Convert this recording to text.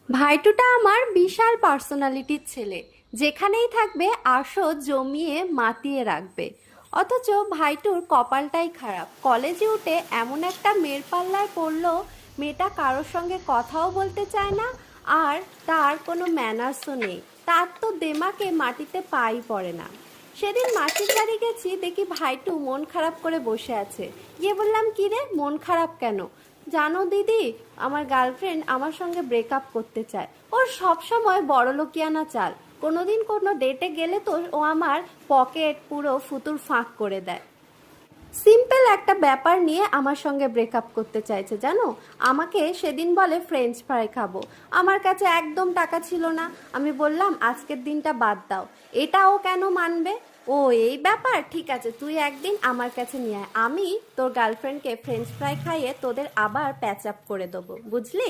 ভাইটুটা আমার বিশাল পার্সোনালিটির ছেলে। যেখানেই থাকবে আসো জমিয়ে মাতিয়ে রাখবে। অথচ ভাইটুর কপালটাই খারাপ, কলেজে উঠে এমন একটা মেয়ের পাল্লায় পড়লো, মেয়েটা কারোর সঙ্গে কথাও বলতে চায় না। আর তার কোনো ম্যানার্সও নেই, তার তো দেমাকে মাটিতে পাই পড়ে না। সেদিন মাসির বাড়ি গেছি, দেখি ভাইটু মন খারাপ করে বসে আছে। গিয়ে বললাম, কি রে, মন খারাপ কেন? জানো দিদি, আমার গার্লফ্রেন্ড আমার সঙ্গে ব্রেকআপ করতে চায়। ওর সব সময় বড়লোকিয়ানা চাল। কোনোদিন কোনো ডেটে গেলে তো ও আমার পকেট পুরো ফুতুর ফাঁক করে দেয়। সিম্পল একটা ব্যাপার নিয়ে আমার সঙ্গে ব্রেকআপ করতে চাইছে জানো। আমাকে সেদিন বলে ফ্রেঞ্চ ফ্রাই খাবো। আমার কাছে একদম টাকা ছিল না। আমি বললাম আজকের দিনটা বাদ দাও। এটাও কেন মানবে? ও, এই ব্যাপার, ঠিক আছে, তুই একদিন আমার কাছে নিয়ে আয়, আমি তোর গার্লফ্রেন্ডকে ফ্রেঞ্চ ফ্রাই খাইয়ে তোদের আবার প্যাচ আপ করে দেবো, বুঝলি?